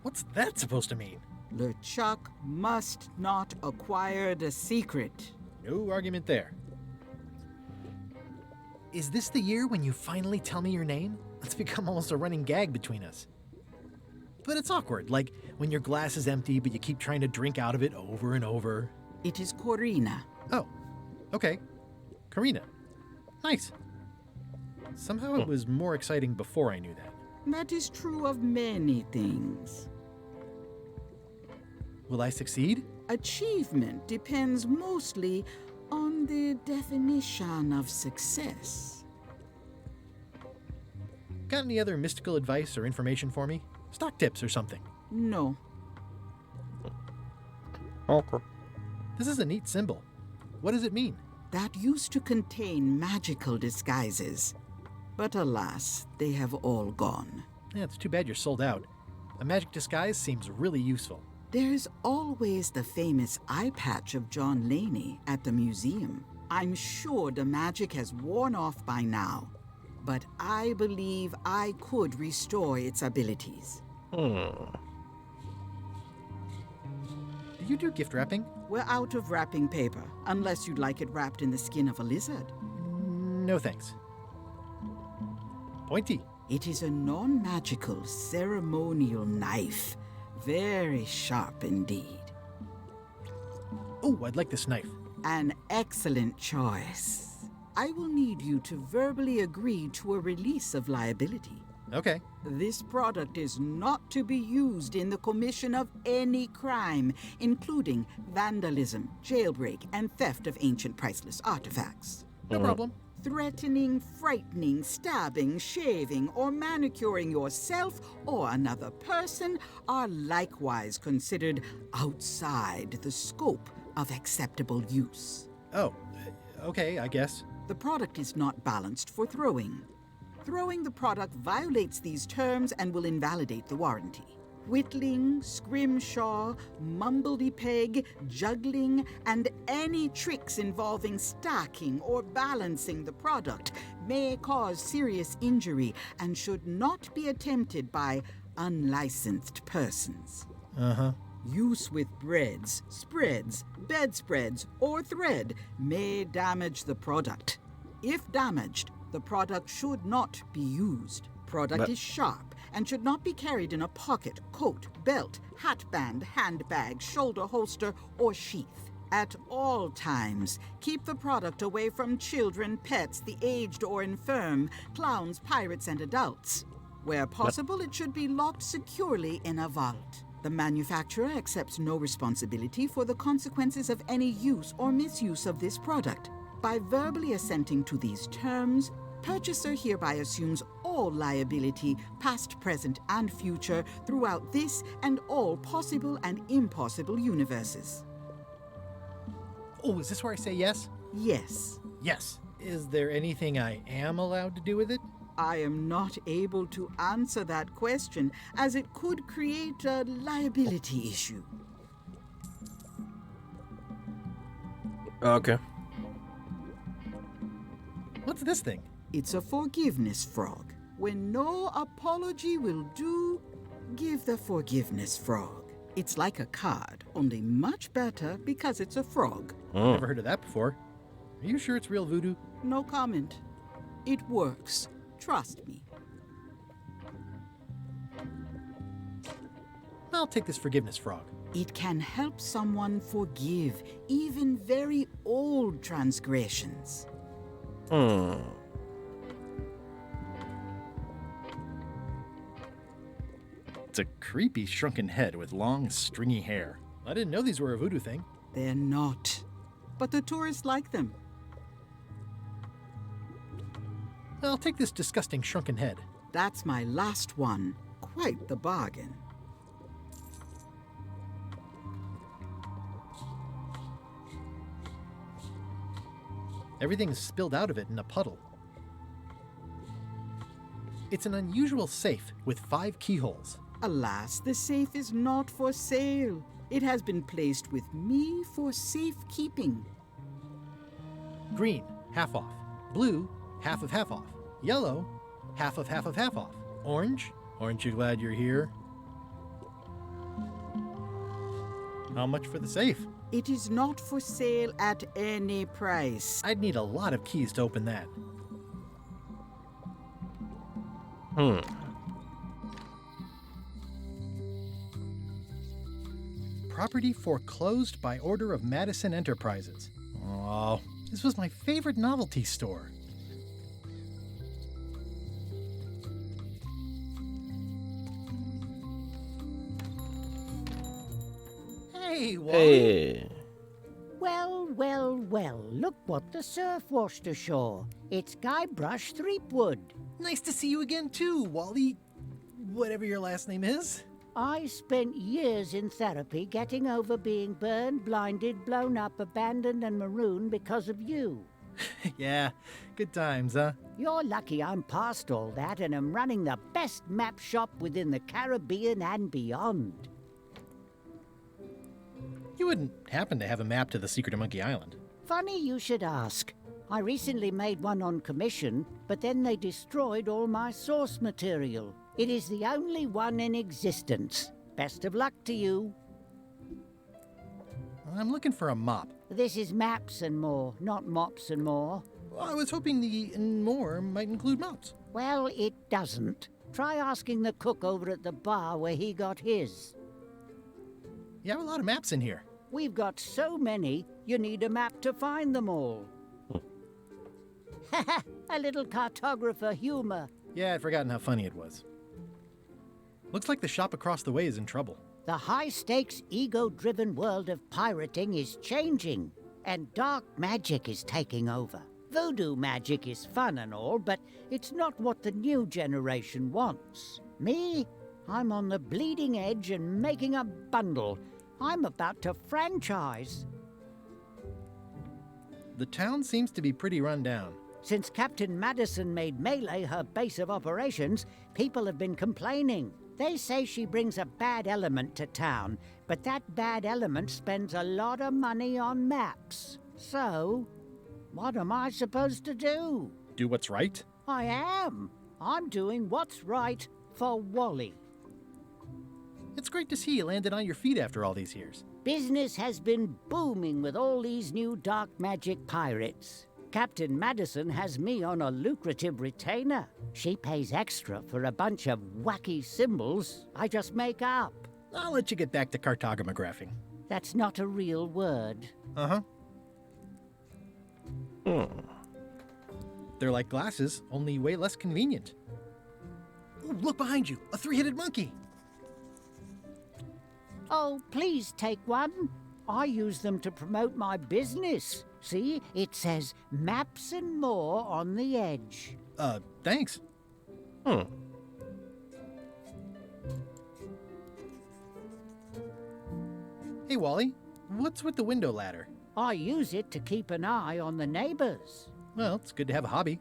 What's that supposed to mean? LeChuck must not acquire the secret. No argument there. Is this the year when you finally tell me your name? It's become almost a running gag between us. But it's awkward, like when your glass is empty but you keep trying to drink out of it over and over. It is Corina. Oh, okay. Karina. Nice. Somehow it was more exciting before I knew that. That is true of many things. Will I succeed? Achievement depends mostly on the definition of success. Got any other mystical advice or information for me? Stock tips or something? No. Okay. This is a neat symbol. What does it mean? That used to contain magical disguises. But alas, they have all gone. Yeah, it's too bad you're sold out. A magic disguise seems really useful. There's always the famous eye patch of John Laney at the museum. I'm sure the magic has worn off by now, but I believe I could restore its abilities. Do you do gift wrapping? We're out of wrapping paper, unless you'd like it wrapped in the skin of a lizard. No thanks. Pointy. It is a non-magical ceremonial knife. Very sharp indeed. Oh, I'd like this knife. An excellent choice. I will need you to verbally agree to a release of liability. Okay. This product is not to be used in the commission of any crime, including vandalism, jailbreak, and theft of ancient priceless artifacts. No problem. Threatening, frightening, stabbing, shaving, or manicuring yourself or another person are likewise considered outside the scope of acceptable use. Oh, okay, I guess. The product is not balanced for throwing. Throwing the product violates these terms and will invalidate the warranty. Whittling, scrimshaw, mumbledy-peg, juggling, and any tricks involving stacking or balancing the product may cause serious injury and should not be attempted by unlicensed persons. Use with breads, spreads, bedspreads, or thread may damage the product. If damaged, the product should not be used. Product is sharp and should not be carried in a pocket, coat, belt, hatband, handbag, shoulder holster, or sheath. At all times, keep the product away from children, pets, the aged or infirm, clowns, pirates, and adults. Where possible, it should be locked securely in a vault. The manufacturer accepts no responsibility for the consequences of any use or misuse of this product. By verbally assenting to these terms, purchaser hereby assumes all liability, past, present, and future, throughout this and all possible and impossible universes. Oh, is this where I say yes? Yes. Yes. Is there anything I am allowed to do with it? I am not able to answer that question, as it could create a liability issue. Okay. What's this thing? It's a forgiveness frog. When no apology will do, give the forgiveness frog. It's like a card, only much better because it's a frog. Never heard of that before. Are you sure it's real voodoo? No comment. It works. Trust me. I'll take this forgiveness frog. It can help someone forgive even very old transgressions. It's a creepy shrunken head with long, stringy hair. I didn't know these were a voodoo thing. They're not. But the tourists like them. I'll take this disgusting shrunken head. That's my last one. Quite the bargain. Everything's spilled out of it in a puddle. It's an unusual safe with 5 keyholes. Alas, the safe is not for sale. It has been placed with me for safekeeping. Green, half off. Blue, half of half off. Yellow, half of half of half off. Orange, aren't you glad you're here? How much for the safe? It is not for sale at any price. I'd need a lot of keys to open that. Property foreclosed by order of Madison Enterprises. Oh, this was my favorite novelty store. Hey, Wally. Hey. Well, look what the surf washed ashore. It's Guybrush Threepwood. Nice to see you again too, Wally. Whatever your last name is. I spent years in therapy getting over being burned, blinded, blown up, abandoned, and marooned because of you. Yeah, good times, huh? You're lucky I'm past all that and am running the best map shop within the Caribbean and beyond. You wouldn't happen to have a map to the secret of Monkey Island? Funny you should ask. I recently made one on commission, but then they destroyed all my source material. It is the only one in existence. Best of luck to you. I'm looking for a mop. This is maps and more, not mops and more. I was hoping the and more might include mops. Well, it doesn't. Try asking the cook over at the bar where he got his. You have a lot of maps in here. We've got so many, you need a map to find them all. Haha, a little cartographer humor. Yeah, I'd forgotten how funny it was. Looks like the shop across the way is in trouble. The high-stakes, ego-driven world of pirating is changing, and dark magic is taking over. Voodoo magic is fun and all, but it's not what the new generation wants. Me? I'm on the bleeding edge and making a bundle. I'm about to franchise. The town seems to be pretty run down. Since Captain Madison made Melee her base of operations, people have been complaining. They say she brings a bad element to town, but that bad element spends a lot of money on maps. So, what am I supposed to do? Do what's right? I am. I'm doing what's right for Wally. It's great to see you landed on your feet after all these years. Business has been booming with all these new dark magic pirates. Captain Madison has me on a lucrative retainer. She pays extra for a bunch of wacky symbols I just make up. I'll let you get back to cartographing. That's not a real word. Uh-huh. They're like glasses, only way less convenient. Ooh, look behind you, a three-headed monkey. Oh, please take one. I use them to promote my business. See, it says maps and more on the edge. Thanks. Hey, Wally, what's with the window ladder? I use it to keep an eye on the neighbors. Well, it's good to have a hobby.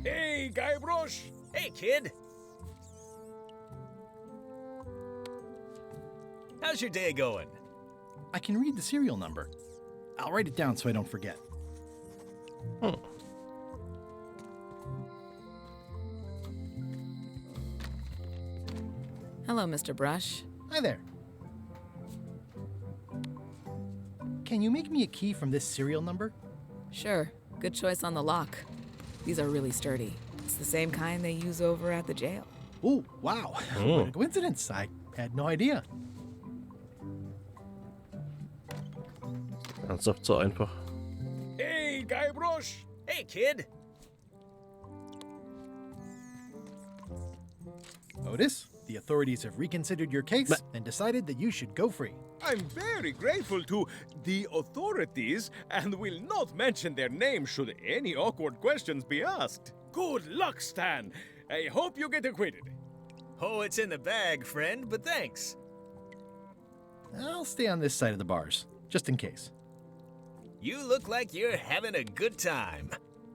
Hey, Guybrush! Hey, kid! How's your day going? I can read the serial number. I'll write it down so I don't forget. Hello, Mr. Brush. Hi there. Can you make me a key from this serial number? Sure. Good choice on the lock. These are really sturdy. It's the same kind they use over at the jail. Oh, wow. What a coincidence. I had no idea. Ernsthaft so einfach. Hey, Guybrush! Hey, kid! Otis, the authorities have reconsidered your case and decided that you should go free. I'm very grateful to the authorities and will not mention their name should any awkward questions be asked. Good luck, Stan. I hope you get acquitted. Oh, it's in the bag, friend, but thanks. I'll stay on this side of the bars, just in case. You look like you're having a good time.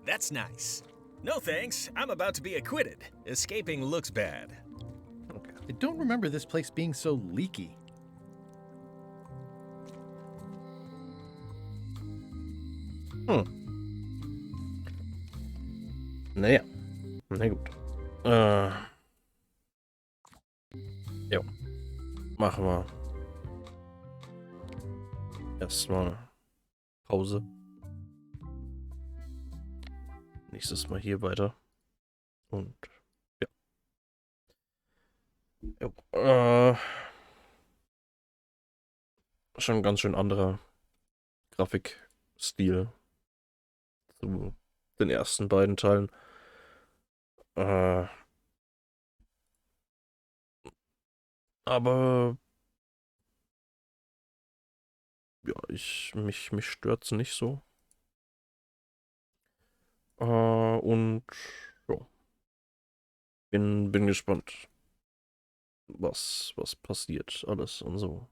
That's nice. No thanks, I'm about to be acquitted. Escaping looks bad. Okay. I don't remember this place being so leaky. Naja, na gut. Jo. Machen wir erstmal Pause. Nächstes Mal hier weiter. Und ja. Jo. Schon ganz schön anderer Grafikstil zu den ersten beiden Teilen. Aber ja, mich stört's nicht so. Und ja, bin gespannt, was passiert alles und so.